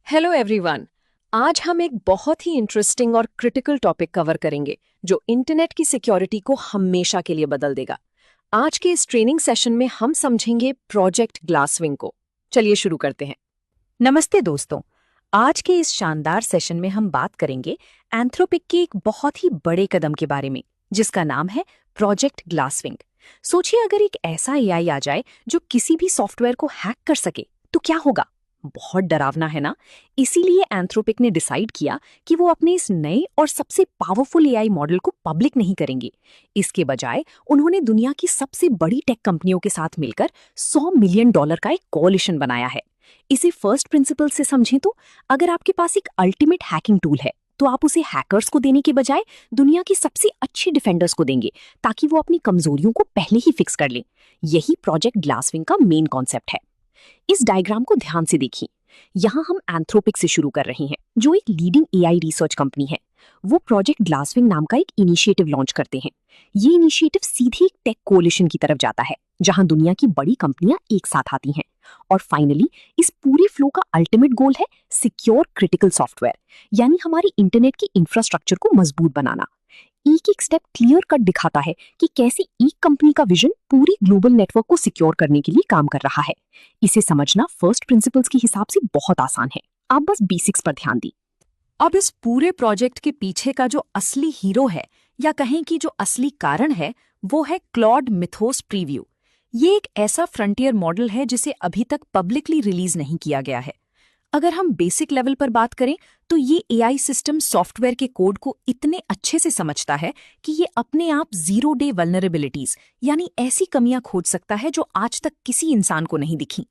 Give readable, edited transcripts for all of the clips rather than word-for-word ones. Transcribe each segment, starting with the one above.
Hello everyone. आज हम एक बहुत ही इंटरेस्टिंग और क्रिटिकल टॉपिक कवर करेंगे जो इंटरनेट की सिक्योरिटी को हमेशा के लिए बदल देगा। आज के इस ट्रेनिंग सेशन में हम समझेंगे प्रोजेक्ट ग्लासविंग को। चलिए शुरू करते हैं। नमस्ते दोस्तों, आज के इस शानदार सेशन में हम बात करेंगे एंथ्रोपिक के एक बहुत ही बड़े कदम के बारे में, जिसका नाम है प्रोजेक्ट ग्लासविंग। सोचिए, अगर एक ऐसा एआई आ जाए जो किसी भी सॉफ्टवेयर को हैक कर सके तो क्या होगा। बहुत डरावना है ना। इसीलिए एंथ्रोपिक ने डिसाइड किया कि वो अपने इस नए और सबसे पावरफुल एआई मॉडल को पब्लिक नहीं करेंगे। इसके बजाय उन्होंने दुनिया की सबसे बड़ी टेक कंपनियों के साथ मिलकर $100 मिलियन का एक कोलिशन बनाया है। इसे फर्स्ट प्रिंसिपल से समझें तो अगर आपके पास एक अल्टीमेट हैकिंग टूल है तो आप उसे हैकर्स को देने के बजाय दुनिया की सबसे अच्छी डिफेंडर्स को देंगे, ताकि वो अपनी कमजोरियों को पहले ही फिक्स कर लें। यही प्रोजेक्ट ग्लासविंग का मेन कॉन्सेप्ट है। इस डायग्राम को ध्यान से देखिए। यहाँ हम एंथ्रोपिक से शुरू कर रहे हैं, जो एक लीडिंग एआई रिसर्च कंपनी है। वो प्रोजेक्ट ग्लासविंग नाम का एक इनिशिएटिव लॉन्च करते हैं। ये इनिशिएटिव सीधे एक टेक कोलिशन की तरफ जाता है, जहां दुनिया की बड़ी कंपनियां एक साथ आती हैं। और फाइनली इस पूरे फ्लो का अल्टीमेट गोल है सिक्योर क्रिटिकल सॉफ्टवेयर, यानी हमारी इंटरनेट की इंफ्रास्ट्रक्चर को मजबूत बनाना। एक एक स्टेप क्लियर कट दिखाता है कि कैसे एक कंपनी का विजन पूरी ग्लोबल नेटवर्क को सिक्योर करने के लिए काम कर रहा है। इसे समझना फर्स्ट प्रिंसिपल्स के हिसाब से बहुत आसान है। आप बस बेसिक्स पर ध्यान दी। अब इस पूरे प्रोजेक्ट के पीछे का जो असली हीरो है, या कहें कि जो असली कारण है, वो है क्लॉड मिथोस प्रीव्यू। ये एक ऐसा फ्रंटियर मॉडल है जिसे अभी तक पब्लिकली रिलीज नहीं किया गया है। अगर हम बेसिक लेवल पर बात करें तो ये एआई सिस्टम सॉफ्टवेयर के कोड को इतने अच्छे से समझता है कि ये अपने आप 0 डे वल्नरेबिलिटीज, यानी ऐसी कमियां खोज सकता है जो आज तक किसी इंसान को नहीं दिखी।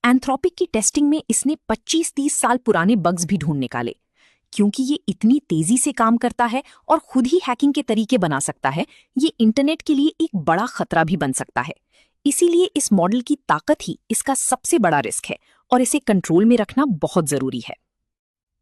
एंथ्रोपिक की टेस्टिंग में इसने 25-30 साल पुराने बग्स भी ढूंढ निकाले। क्योंकि ये इतनी तेजी से काम करता है और खुद ही हैकिंग के तरीके बना सकता है, ये इंटरनेट के लिए एक बड़ा खतरा भी बन सकता है। इसीलिए इस मॉडल की ताकत ही इसका सबसे बड़ा रिस्क है और इसे कंट्रोल में रखना बहुत जरूरी है।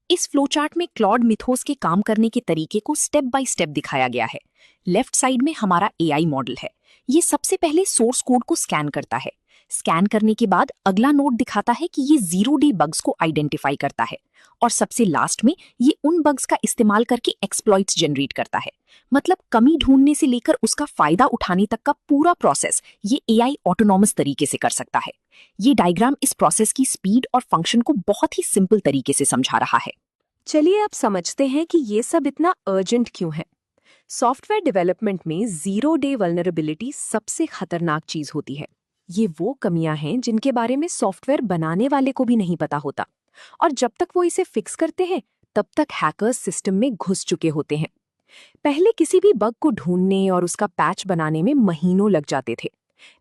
इस फ्लोचार्ट में क्लॉड मिथोस के काम करने के तरीके को स्टेप बाय स्टेप दिखाया गया है। लेफ्ट साइड में हमारा एआई मॉडल है। ये सबसे पहले सोर्स कोड को स्कैन करता है। स्कैन करने के बाद अगला नोट दिखाता है कि ये 0 डे बग्स को आइडेंटिफाई करता है। और सबसे लास्ट में ये उन बग्स का इस्तेमाल करके एक्सप्लॉइट्स जनरेट करता है। मतलब कमी ढूंढने से लेकर उसका फायदा उठाने तक का पूरा प्रोसेस ये एआई ऑटोनॉमस तरीके से कर सकता है। ये डायग्राम इस प्रोसेस की स्पीड और फंक्शन को बहुत ही सिंपल तरीके से समझा रहा है। चलिए अब समझते हैं कि ये सब इतना अर्जेंट क्यों है। सॉफ्टवेयर डेवलपमेंट में 0 डे वल्नरेबिलिटी सबसे खतरनाक चीज होती है। ये वो कमियां हैं जिनके बारे में सॉफ्टवेयर बनाने वाले को भी नहीं पता होता, और जब तक वो इसे फिक्स करते हैं तब तक हैकर्स सिस्टम में घुस चुके होते हैं। पहले किसी भी बग को ढूंढने और उसका पैच बनाने में महीनों लग जाते थे,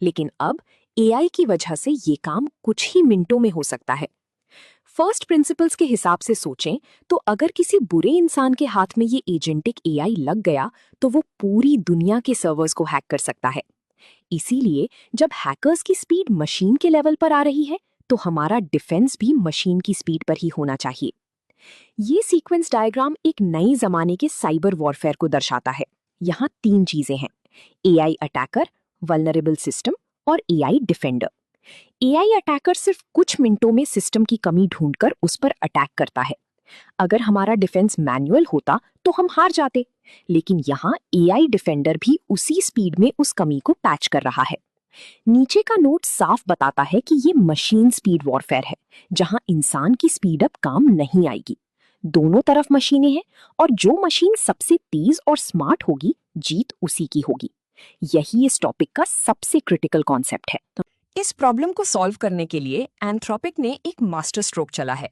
लेकिन अब एआई की वजह से ये काम कुछ ही मिनटों में हो सकता है। फर्स्ट प्रिंसिपल्स के हिसाब से सोचें तो अगर किसी बुरे इंसान के हाथ में ये एजेंटिक एआई लग गया तो वो पूरी दुनिया के सर्वर्स को हैक कर सकता है। इसीलिए जब हैकर्स की स्पीड मशीन के लेवल पर आ रही है तो हमारा डिफेंस भी मशीन की स्पीड पर ही होना चाहिए। ये सीक्वेंस डायग्राम एक नए जमाने के साइबर वॉरफेयर को दर्शाता है। यहाँ 3 चीजें हैं: एआई अटैकर, वल्नरेबल सिस्टम और एआई डिफेंडर। एआई अटैकर सिर्फ कुछ मिनटों में सिस्टम की कमी ढूंढकर उस पर अटैक करता है। अगर हमारा डिफेंस मैनुअल होता तो हम हार जाते, लेकिन यहाँ एआई डिफेंडर भी उसी स्पीड में उस कमी को पैच कर रहा है। नीचे का नोट साफ बताता है कि ये मशीन स्पीड वॉरफेयर है, जहां इंसान की स्पीड अब काम नहीं आएगी। दोनों तरफ मशीनें हैं और जो मशीन सबसे तेज और स्मार्ट होगी, जीत उसी की होगी। यही इस टॉपिक का सबसे क्रिटिकल कॉन्सेप्ट है। इस प्रॉब्लम को सॉल्व करने के लिए एंथ्रोपिक ने एक मास्टर स्ट्रोक चला है।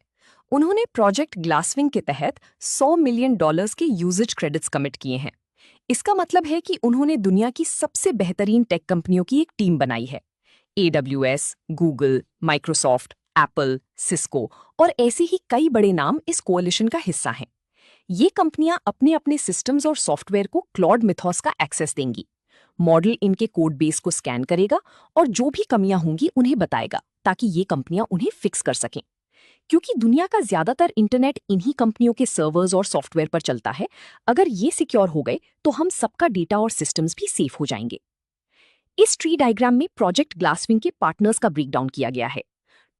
उन्होंने प्रोजेक्ट ग्लासविंग के तहत $100 मिलियन के यूजेज क्रेडिट्स कमिट किए हैं। इसका मतलब है कि उन्होंने दुनिया की सबसे बेहतरीन टेक कंपनियों की एक टीम बनाई है। AWS, Google, Microsoft, Apple, Cisco और ऐसे ही कई बड़े नाम इस कोalition का हिस्सा हैं। ये कंपनियां अपने अपने सिस्टम्स और सॉफ्टवेयर को क्लॉड मिथोस का एक्सेस देंगी। मॉडल इनके कोड बेस को स्कैन करेगा और जो भी कमियां होंगी उन्हें बताएगा, ताकि ये कंपनियां उन्हें फिक्स कर सकें। क्योंकि दुनिया का ज्यादातर इंटरनेट इन्हीं कंपनियों के सर्वर्स और सॉफ्टवेयर पर चलता है, अगर ये सिक्योर हो गए तो हम सबका डेटा और सिस्टम्स भी सेफ हो जाएंगे। इस ट्री डायग्राम में प्रोजेक्ट ग्लासविंग के पार्टनर्स का ब्रेकडाउन किया गया है।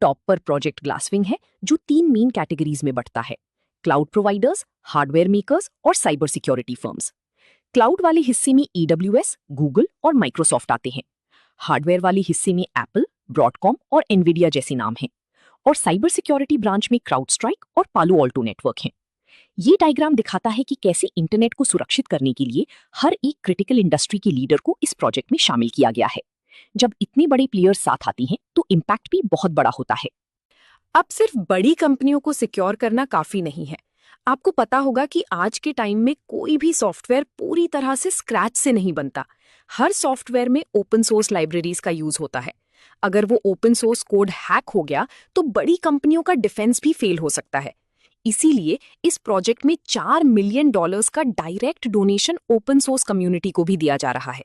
टॉप पर प्रोजेक्ट ग्लासविंग है, जो 3 मेन कैटेगरीज में बढ़ता है: क्लाउड प्रोवाइडर्स, हार्डवेयर मेकर्स और साइबर सिक्योरिटी फर्म्स। क्लाउड वाले हिस्से में AWS, गूगल और माइक्रोसॉफ्ट आते हैं। हार्डवेयर वाले हिस्से में एप्पल, ब्रॉडकॉम और एनवीडिया जैसे नाम हैं। और साइबर सिक्योरिटी ब्रांच में क्राउडस्ट्राइक और पालो ऑल्टो नेटवर्क हैं। ये डायग्राम दिखाता है कि कैसे इंटरनेट को सुरक्षित करने के लिए हर एक क्रिटिकल इंडस्ट्री के लीडर को इस प्रोजेक्ट में शामिल किया गया है। जब इतने बड़े प्लेयर्स साथ आती हैं तो इम्पैक्ट भी बहुत बड़ा होता है। अब सिर्फ बड़ी कंपनियों को सिक्योर करना काफी नहीं है। आपको पता होगा कि आज के टाइम में कोई भी सॉफ्टवेयर पूरी तरह से स्क्रैच से नहीं बनता। हर सॉफ्टवेयर में ओपन सोर्स लाइब्रेरीज का यूज होता है। अगर वो ओपन सोर्स कोड हैक हो गया तो बड़ी कंपनियों का डिफेंस भी फेल हो सकता है। इसीलिए इस प्रोजेक्ट में $4 मिलियन का direct donation open source community को भी दिया जा रहा है।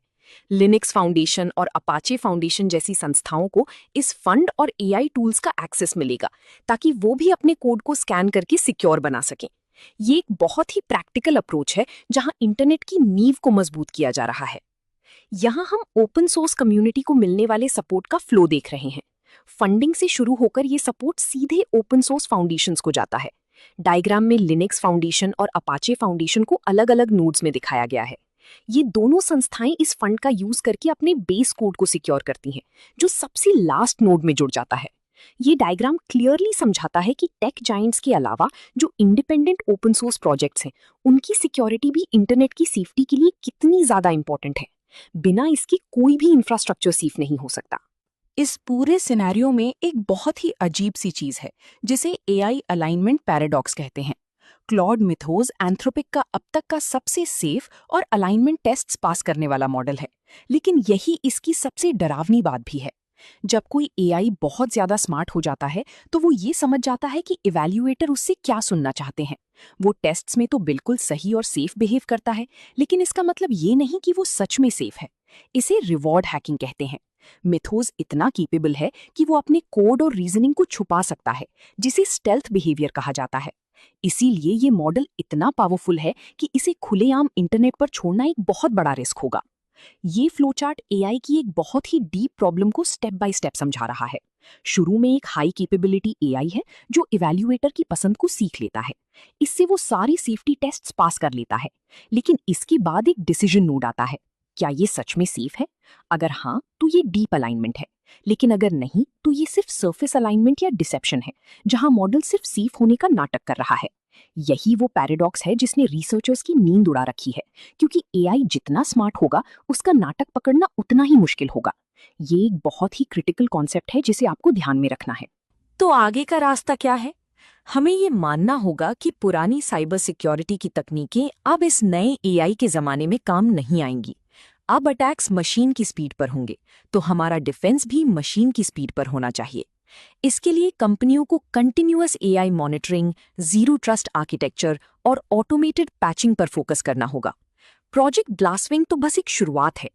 लिनक्स फाउंडेशन और अपाचे फाउंडेशन जैसी संस्थाओं को इस फंड और AI टूल्स का एक्सेस मिलेगा, ताकि वो भी अपने कोड को स्कैन करके सिक्योर बना सकें। ये एक बहुत ही प्रैक्टिकल अप्रोच है, जहां इंटरनेट की नींव को मजबूत किया जा रहा है। यहाँ हम ओपन सोर्स कम्युनिटी को मिलने वाले सपोर्ट का फ्लो देख रहे हैं। फंडिंग से शुरू होकर ये सपोर्ट सीधे ओपन सोर्स फाउंडेशंस को जाता है। डायग्राम में लिनक्स फाउंडेशन और अपाचे फाउंडेशन को अलग-अलग नोड्स में दिखाया गया है। ये दोनों संस्थाएं इस फंड का यूज करके अपने बेस कोड को सिक्योर करती हैं, जो सबसे लास्ट नोड में जुड़ जाता है। ये डायग्राम क्लियरली समझाता है कि टेक जायंट्स के अलावा जो इंडिपेंडेंट ओपन सोर्स प्रोजेक्ट्स हैं, उनकी सिक्योरिटी भी इंटरनेट की सेफ्टी के लिए कितनी ज्यादा इंपॉर्टेंट है। बिना इसके कोई भी इंफ्रास्ट्रक्चर सेफ नहीं हो सकता। इस पूरे सिनेरियो में एक बहुत ही अजीब सी चीज है, जिसे AI अलाइनमेंट पैराडॉक्स कहते हैं। क्लॉड मिथोस एंथ्रोपिक का अब तक का सबसे सेफ और अलाइनमेंट टेस्ट्स पास करने वाला मॉडल है, लेकिन यही इसकी सबसे डरावनी बात भी है। जब कोई AI बहुत ज्यादा स्मार्ट हो जाता है तो वो ये समझ जाता है कि इवैल्यूएटर उससे क्या सुनना चाहते हैं। वो टेस्ट्स में तो बिल्कुल सही और सेफ बिहेव करता है, लेकिन इसका मतलब ये नहीं कि वो सच में सेफ है। इसे रिवॉर्ड हैकिंग कहते हैं। मिथोस इतना कैपेबल है कि वो अपने कोड और रीजनिंग को छुपा सकता है, जिसे स्टेल्थ बिहेवियर कहा जाता है। इसीलिए ये मॉडल इतना पावरफुल है कि इसे खुलेआम इंटरनेट पर छोड़ना एक बहुत बड़ा रिस्क होगा। ये फ्लोचार्ट AI की एक बहुत ही डीप प्रॉब्लम को स्टेप बाय स्टेप समझा रहा है। शुरू में एक हाई कैपेबिलिटी AI है जो इवैल्यूएटर की पसंद को सीख लेता है। इससे वो सारी सेफ्टी टेस्ट्स पास कर लेता है। लेकिन इसके बाद एक डिसीजन नोड आता है। क्या ये सच में सेफ है? अगर हाँ, तो ये डीप अलाइनमेंट है। लेकिन अगर नहीं, तो ये सिर्फ सरफेस अलाइनमेंट या डिसेप्शन है, जहां मॉडल सिर्फ सेफ होने का नाटक कर रहा है। यही वो पैराडॉक्स है जिसने रिसर्चर्स की नींद उड़ा रखी है, क्योंकि AI जितना स्मार्ट होगा, उसका नाटक पकड़ना उतना ही मुश्किल होगा। ये एक बहुत ही क्रिटिकल कॉन्सेप्ट है जिसे आपको ध्यान में रखना है। तो आगे का रास्ता क्या है? हमें ये मानना होगा कि पुरानी साइबर सिक्योरिटी की तकनीकें अब इस नए AI के जमाने में काम नहीं आएंगी। अब अटैक्स मशीन की स्पीड पर होंगे, तो हमारा डिफेंस भी मशीन की स्पीड पर होना चाहिए। इसके लिए कंपनियों को continuous AI monitoring, zero trust architecture और ऑटोमेटेड पैचिंग पर फोकस करना होगा। प्रोजेक्ट ग्लासविंग तो बस एक शुरुआत है।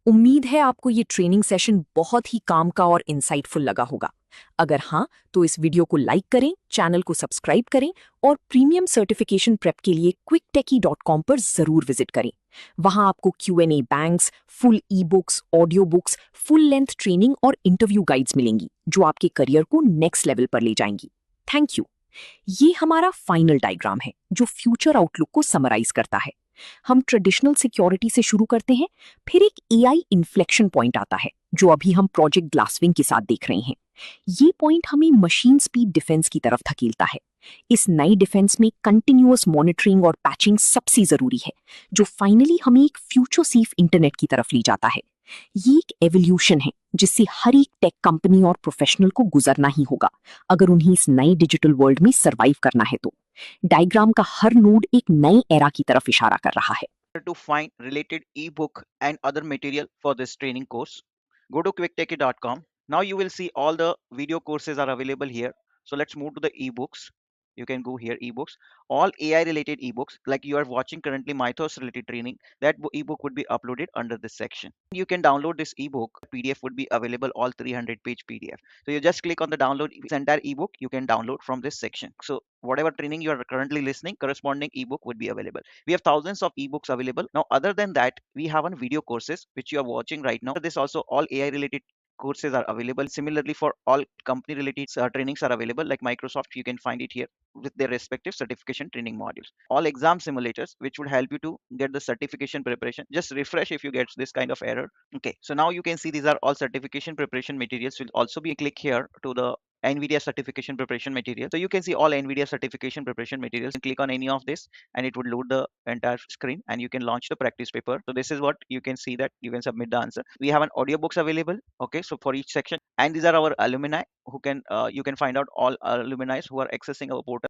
उम्मीद है आपको ये ट्रेनिंग सेशन बहुत ही काम का और इंसाइटफुल लगा होगा। अगर हाँ, तो इस वीडियो को लाइक करें, चैनल को सब्सक्राइब करें और प्रीमियम सर्टिफिकेशन प्रेप के लिए quicktechie.com पर जरूर विजिट करें। वहां आपको Q&A banks, full e-books, audio books, full length training और इंटरव्यू गाइड्स मिलेंगी, जो आपके करियर को नेक्स्ट लेवल पर ले जाएंगी। Thank you. ये हमारा फाइनल डायग्राम है, जो फ्यूचर आउटलुक को समराइज करता है। हम ट्रेडिशनल सिक्योरिटी से शुरू करते हैं, फिर एक AI इन्फ्लेक्शन पॉइंट आता है, जो अभी हम प्रोजेक्ट ग्लासविंग के साथ देख रहे हैं। ये पॉइंट हमें मशीन स्पीड डिफेंस की तरफ धकेलता है। इस नई डिफेंस में कंटिन्यूअस मॉनिटरिंग और पैचिंग सबसे जरूरी है, जो फाइनली हमें एक फ्यूचर सेफ इंटरनेट की तरफ ले जाता है। ये एक एवोल्यूशन है जिससे हर एक टेक कंपनी और प्रोफेशनल को गुजरना ही होगा, अगर उन्हें इस नए डिजिटल वर्ल्ड में सर्वाइव करना है तो। डायग्राम का हर नोड एक नए एरा की तरफ इशारा कर रहा है। To find related ebook and other material for this training course, go to quicktechie.com. Now you will see all the video courses are available here. So let's move to the ebooks. You can go here, ebooks, all AI related ebooks like you are watching currently mythos related training. That ebook would be uploaded under this section. You can download this ebook. PDF would be available, all 300-page PDF. So you just click on the download this entire ebook. You can download from this section. So whatever training you are currently listening, corresponding ebook would be available. We have thousands of ebooks available. Now other than that, we have on video courses which you are watching right now. This also all AI related courses are available. Similarly, for all company related trainings are available, like Microsoft, you can find it here with their respective certification training modules. All exam simulators, which would help you to get the certification preparation. Just refresh if you get this kind of error. Okay, so now you can see these are all certification preparation materials. Will also be click here to the NVIDIA certification preparation material. So you can see all NVIDIA certification preparation materials, and click on any of this and it would load the entire screen and you can launch the practice paper. So this is what you can see, that you can submit the answer. We have an audiobooks available. Okay, so for each section, and these are our alumni who can you can find out all alumni who are accessing our portal.